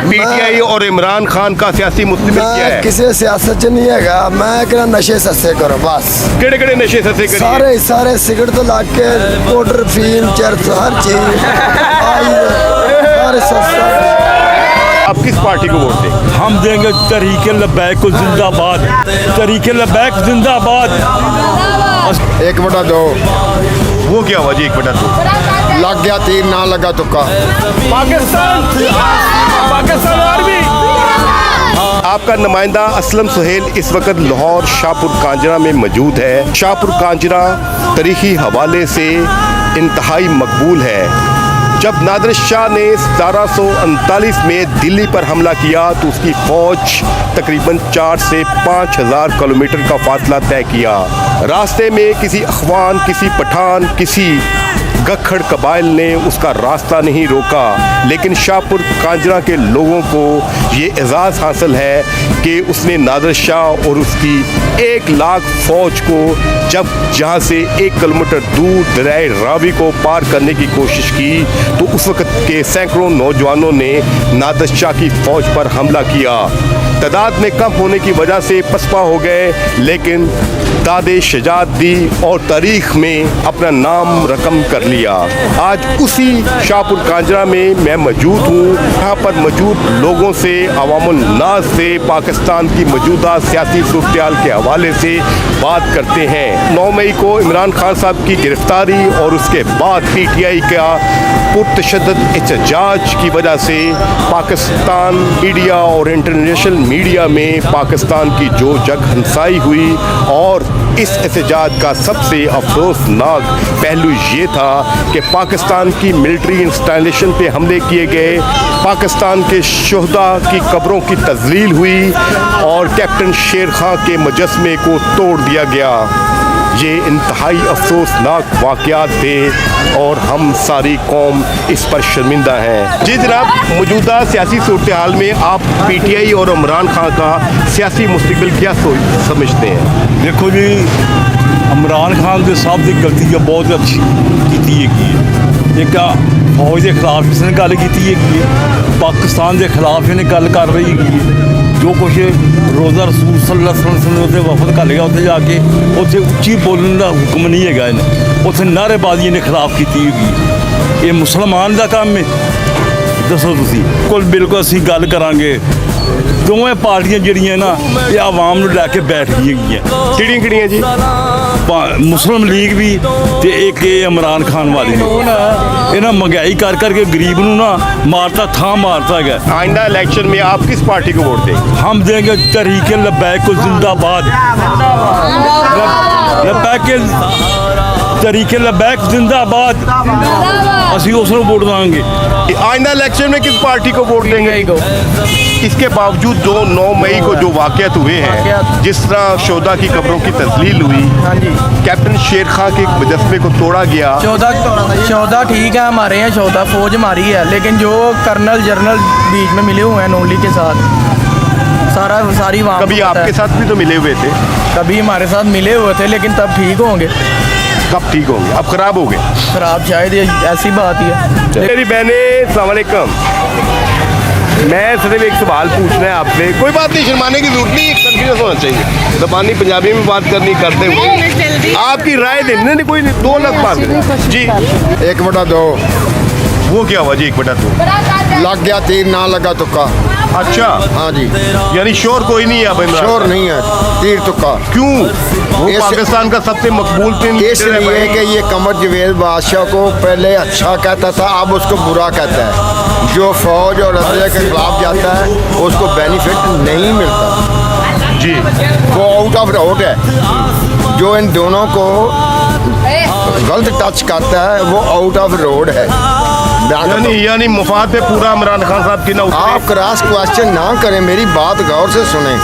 PTI और इमरान खान का सियासी मुस्तकबिल क्या है? किसी सियासत च नहीं है, मैं कहना नशे सस्ते करो बस। केड़े केड़े नशे सस्ते करिए? सारे सारे सिगरेट तो लाग के पाउडर फीम चरस हर चीज सारे सस्ता। आप किस पार्टी को वोट देंगे? हम देंगे तरीके लबैक को जिंदाबाद, तरीके लबैक जिंदाबाद। 1/2 वो क्या हुआ जी 1/2? लग गया तीर ना लगा तुक्का। पाकिस्तान आर्मी। आपका नुमाइंदा असलम सुहेल इस वक्त लाहौर शाहपुर कांजरा में मौजूद है। शाहपुर कांजरा तारीखी हवाले से इंतहाई मकबूल है। जब नादिर शाह ने 1739 में दिल्ली पर हमला किया तो उसकी फौज तकरीबन 4 से 5 हज़ार किलोमीटर का फासला तय किया। रास्ते में किसी अखवान, किसी पठान, किसी गखड़ कबाइल ने उसका रास्ता नहीं रोका, लेकिन शाहपुर कांजरा के लोगों को ये एजाज़ हासिल है कि उसने नादिर शाह और उसकी 1 लाख फ़ौज को जब जहाँ से 1 किलोमीटर दूर दरियाए रावी को पार करने की कोशिश की तो उस वक्त के सैकड़ों नौजवानों ने नादिर शाह की फ़ौज पर हमला किया। तादाद में कम होने की वजह से पसपा हो गए, लेकिन दादे शजात दी और तारीख में अपना नाम रकम कर लिया। आज उसी शाहपुर कांजरा में मैं मौजूद हूँ। यहाँ पर मौजूद लोगों से, अवामुल नास से पाकिस्तान की मौजूदा सियासी सूरत-ए-हाल के हवाले से बात करते हैं। 9 मई को इमरान खान साहब की गिरफ्तारी और उसके बाद पीटीआई का पुरतशद्दद एहतजाज की वजह से पाकिस्तान मीडिया और इंटरनेशनल मीडिया में पाकिस्तान की जो जग हंसाई हुई और इस एहतजाज का सबसे अफसोसनाक पहलू ये था कि पाकिस्तान की मिलिट्री इंस्टॉलेशन पे हमले किए गए, पाकिस्तान के शोहदा की कब्रों की तज़लील हुई और कैप्टन शेर खां के मुजस्मे को तोड़ दिया गया। ये इंतहाई अफसोसनाक वाक़यात थे और हम सारी कौम इस पर शर्मिंदा है। जी जनाब, मौजूदा सियासी सूरत-ए-हाल में आप पीटीआई और इमरान खान का सियासी मुस्तकबिल क्या समझते हैं? देखो जी, इमरान खान के साहब की गलती बहुत अच्छी की है। एक फौज के खिलाफ इसने गल की है, पाकिस्तान के खिलाफ इन्हें गल कर रही है। जो कुछ रोज़ा रसूल सल्लल्लाहु अलैहि वसल्लम ने वफद कर लिया, उत्थे जाके उत्थे उच्ची बोलने का हुक्म नहीं है इन्हें, उत्थे नारेबाजी ने खिलाफ की होगी। ये मुसलमान का काम है? दसो तुसी। बिल्कुल असीं गल करांगे। दोवें पार्टियां जिहड़ियां ना ये आवाम नूं लैके बैठ गई। किहड़ियां जी? मुस्लिम लीग भी ते एक इमरान खान वाली भी। इन्हें महंगाई कर करके गरीब नूं ना मारता था मारता है। आइंदा इलेक्शन में आप किस पार्टी को वोट देंगे? हम देंगे तरीके लबैक को जिंदाबाद। तरीके लबैक जिंदाबाद। असी उसको वोट देंगे। आइंदा इलेक्शन में किस पार्टी को वोट देंगे? इसके बावजूद जो 9 मई को जो वाक़यात हुए हैं, जिस तरह शोहदा की कब्रों की तस्लील हुई, कैप्टन शेर खां के मुजस्मे को तोड़ा गया। शोहदा ठीक है, हमारे यहाँ शोहदा फौज हमारी है, लेकिन जो कर्नल जर्नल बीच में मिले हुए हैं नून लीग के साथ, सारी वहाँ कभी आपके साथ भी तो मिले हुए थे? कभी हमारे साथ मिले हुए थे, लेकिन तब ठीक होंगे। कब ठीक होंगे? अब खराब हो गए? खराब शायद ऐसी बात ही है। मेरी बहनें, अस्सलाम वालेकुम। मैं सिर्फ एक सवाल पूछना है आपसे। कोई बात नहीं, शर्माने की जरूरत नहीं, कन्फ्यूज होना चाहिए। ज़बानी पंजाबी में बात करनी करते हुए आपकी राय देने नहीं, कोई 2 लाख बात जी। 1/2 वो क्या हुआ जी 1/2? लग गया तीर ना लगा तुक्का। अच्छा, हाँ जी, यानी शोर कोई नहीं है अब इमरान? शोर नहीं है, तीर तुक्का। क्यों? वो पाकिस्तान का सबसे मकबूल तीन इसलिए कि ये कमर जवेद बादशाह को पहले अच्छा कहता था, अब उसको बुरा कहता है। जो फौज और अदलिया के खिलाफ जाता है उसको बेनिफिट नहीं मिलता जी। वो आउट ऑफ रोड है। जो इन दोनों को गलत टच करता है वो आउट ऑफ रोड है। यानी मुफाद पे पूरा इमरान खान साहब की ना उतरे। आप क्रॉस क्वेश्चन ना करें, मेरी बात गौर से सुने।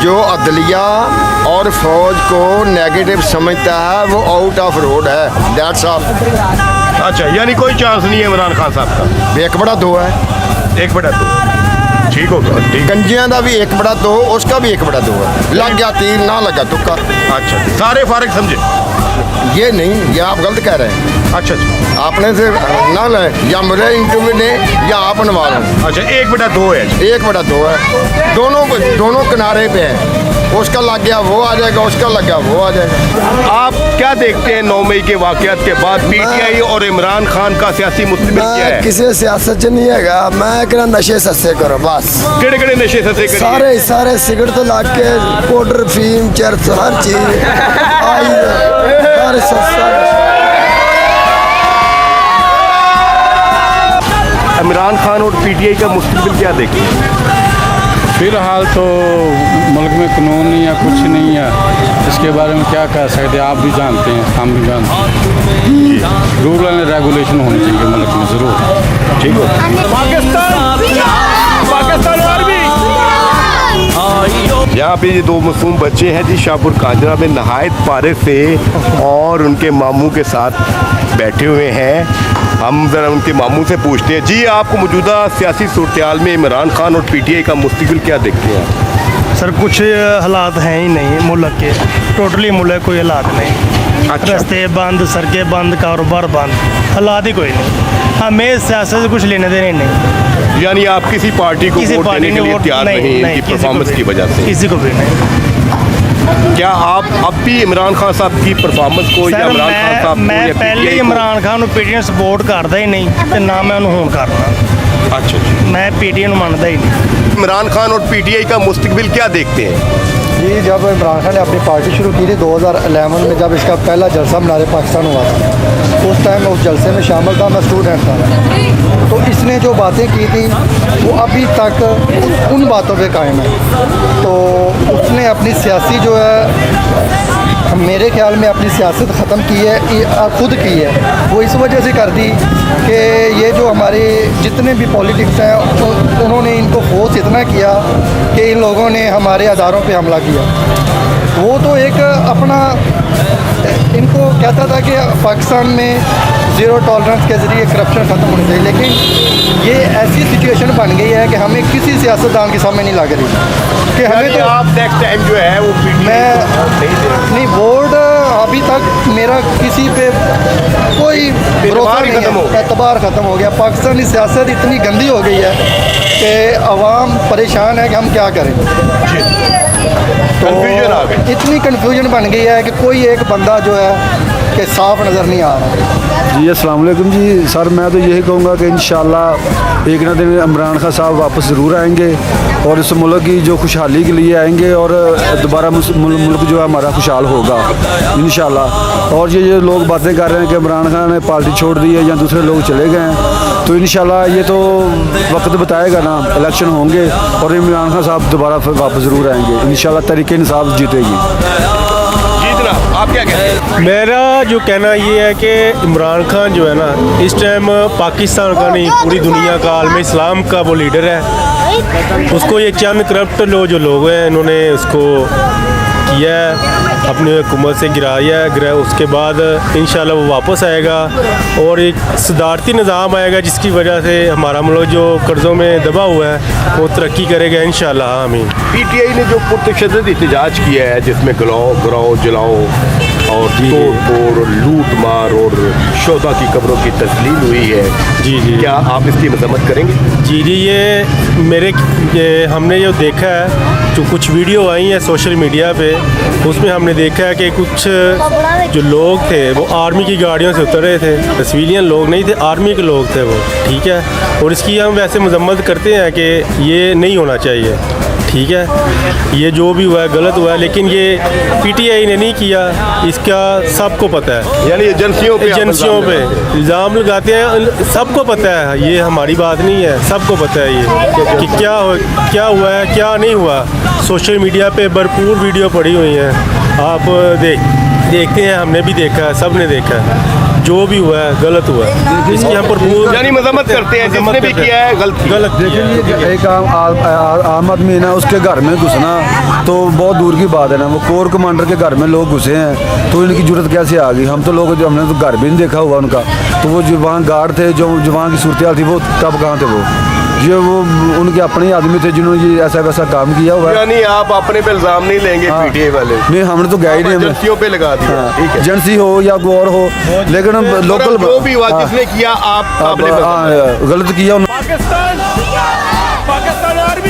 जो अदलिया और फौज को नेगेटिव समझता है वो आउट ऑफ रोड है, दैट्स ऑल। अच्छा, यानी कोई चांस नहीं है इमरान खान साहब का? 1/2 है। 1/2 ठीक होगा। ठीक। गंजियां का भी 1/2, उसका भी 1/2 है। लग गया तीर ना लगा तुक्का। अच्छा, सारे फारिग समझे? ये नहीं, ये आप गलत कह रहे हैं। अच्छा अच्छा आपने से ना ले या मुझे इंटरव्यू ने या आप बनवा लो। अच्छा 1/2 है। 1/2 है, दोनों किनारे पे है। उसका लग गया वो आ जाएगा, उसका लग गया वो आ जाएगा। आप क्या देखते हैं 9 मई के वाकयात के बाद पीटीआई और इमरान खान का सियासी मुस्तकबिल क्या मैं है? किसी सियासत च नहीं है, मैं कहना नशे सस्ते करो बस। केड़े केड़े नशे सस्ते करिए? सारे सिगरेट तो लाग के पाउडर फीम चरस हर चीज आई हर सस्ता। इमरान खान और पीटीआई का मुस्तकबिल क्या देखते हैं? फिलहाल तो मुल्क में कानून नहीं है, कुछ नहीं है, इसके बारे में क्या कह सकते हैं। आप भी जानते हैं, हम भी जानते हैं। रूल एंड रेगुलेशन होनी चाहिए मुल्क में ज़रूर। ठीक है। पाकिस्तान आर्मी यहाँ पे ये 2 मासूम बच्चे हैं जी, शाहपुर कांजरा में नहायत पारे से और उनके मामू के साथ बैठे हुए हैं। हम ज़रा उनके मामू से पूछते हैं, जी आपको मौजूदा सियासी सूरत में इमरान खान और पीटीआई का मुस्तकबिल क्या देखते हैं? सर कुछ हालात हैं ही नहीं मुल्क के, टोटली मुल्क कोई हालात नहीं। अच्छा। रास्ते बंद, सड़कें बंद, कारोबार बंद, हालात ही कोई नहीं। हमें सियासत से कुछ लेने देने नहीं। यानी आप किसी पार्टी को किसी वोट पार्टी देने के ने लिए वोट तैयार नहीं इनकी किसी को परफॉर्मेंस भी- की वजह से? किसी को भी नहीं। क्या आप अब भी इमरान खान साहब की परफॉर्मेंस को या सर इमरान खान साहब को मैं या पहले PTI को? इमरान खान ਨੂੰ ਪੀਟੀਆਈ ਸਪੋਰਟ ਕਰਦਾ ਹੀ ਨਹੀਂ ਤੇ ਨਾ ਮੈਂ ਉਹਨੂੰ ਹੁਣ ਕਰਨਾ। अच्छा अच्छा। ਮੈਂ ਪੀਟੀਆਈ ਨੂੰ ਮੰਨਦਾ ਹੀ नहीं। इमरान खान और पीटीआई का मुस्तकबिल क्या देखते हैं? जी जब इमरान खान ने अपनी पार्टी शुरू की थी 2011 में, जब इसका पहला जलसा मीनार पाकिस्तान हुआ था, उस टाइम मैं उस जलसे में शामिल था, मैं स्टूडेंट था। तो इसने जो बातें की थी वो अभी तक उन बातों पे कायम है। तो उसने अपनी सियासी जो है, मेरे ख्याल में अपनी सियासत ख़त्म की है, खुद की है। वो इस वजह से कर दी कि ये जो हमारे जितने भी पॉलिटिक्स हैं उन्होंने इनको फोर्स इतना किया कि इन लोगों ने हमारे अदारों पे हमला किया। वो तो एक अपना इनको कहता था कि पाकिस्तान में ज़ीरो टॉलरेंस के ज़रिए करप्शन ख़त्म होनी चाहिए, लेकिन ये ऐसी सिचुएशन बन गई है कि हमें किसी सियासतदान के सामने नहीं लग रही कि हमें यानी तो आप नेक्स्ट टाइम जो है वो पीटीआई मैं को वोट नहीं देंगे? नहीं बोर्ड अभी तक मेरा किसी पे कोई भरोसा ही नहीं खत्म हो है, गया। एतबार ख़त्म हो गया। पाकिस्तानी सियासत इतनी गंदी हो गई है कि अवाम परेशान है कि हम क्या करें। कंफ्यूजन आ गई। इतनी कन्फ्यूजन बन गई है कि कोई एक बंदा जो है कि साफ नज़र नहीं आ रहा। जी अस्सलाम वालेकुम जी। सर मैं तो यही कहूँगा कि इंशाल्लाह एक ना दिन इमरान खान साहब वापस ज़रूर आएंगे और इस मुल्क की जो खुशहाली के लिए आएंगे और दोबारा मुल्क जो है हमारा खुशहाल होगा इंशाल्लाह। और ये लोग बातें कर रहे हैं कि इमरान खान ने पार्टी छोड़ दी है या दूसरे लोग चले गए हैं, तो इंशाल्लाह ये तो वक्त बताएगा ना, इलेक्शन होंगे और इमरान खान साहब दोबारा फिर वापस ज़रूर आएंगे इंशाल्लाह। तरीके इंसाफ जीतेगी। जी जनाब आप क्या कहते हैं? मेरा जो कहना ये है कि इमरान खान जो है ना इस टाइम पाकिस्तान का नहीं पूरी दुनिया का आलम इस्लाम का वो लीडर है। उसको ये चंद करप्ट लोग हैं इन्होंने उसको किया है, अपनी हुकूमत से गिराया है। उसके बाद इंशाल्लाह वो वापस आएगा और एक सदारती निज़ाम आएगा जिसकी वजह से हमारा मुल्क जो कर्ज़ों में दबा हुआ है वो तरक्की करेगा इंशाल्लाह। आमीन। पीटीआई ने जो पुरतशद्दुद एहतजाज किया है जिसमें गिराओ जलाओ और तोड़ फोड़ लूट मार और शोधा की कब्रों की तस्लील हुई है, जी जी क्या आप इसकी मजम्मत करेंगे? जी ये हमने जो देखा है, जो कुछ वीडियो आई हैं सोशल मीडिया पे, उसमें हमने देखा है कि कुछ जो लोग थे वो आर्मी की गाड़ियों से उतर रहे थे। सिविलियन लोग नहीं थे, आर्मी के लोग थे वो, ठीक है। और इसकी हम वैसे मजम्मत करते हैं कि ये नहीं होना चाहिए, ठीक है। ये जो भी हुआ है गलत हुआ है, लेकिन ये पीटीआई ने नहीं किया, इसका सबको पता है। यानी एजेंसियों पे इल्ज़ाम लगाते हैं, सबको पता है, ये हमारी बात नहीं है, सबको पता है ये कि क्या हुआ है क्या नहीं हुआ। सोशल मीडिया पे भरपूर वीडियो पड़ी हुई हैं, आप देखते हैं, हमने भी देखा है, सब ने देखा है। जो भी हुआ है गलत हुआ है, इसकी हम भरपूर यानी मजम्मत करते हैं, जिसने भी किया है गलत देखिए ये एक आम आदमी है ना, उसके घर में घुसना तो बहुत दूर की बात है ना। वो कोर कमांडर के घर में लोग घुसे हैं तो इनकी जरूरत कैसे आ गई? हम तो लोग जो हमने तो घर भी नहीं देखा हुआ उनका, तो वो जो वहाँ गार्ड थे, जो वहाँ की सूरत थी, वो तब कहाँ थे वो? जो वो उनके अपने ही आदमी थे जिन्होंने ये ऐसा वैसा काम किया हुआ है। यानी आप अपने पे इल्जाम नहीं लेंगे हाँ। पीटीआई वाले? नहीं, हमने तो गया ही नहीं। एजेंसियों पे लगा दिया, ठीक है। एजेंसी हो या कोई और हो, लेकिन लोकल जो भी हुआ जिसने किया आप काबिल गलत किया उन्होंने। पाकिस्तान आर्मी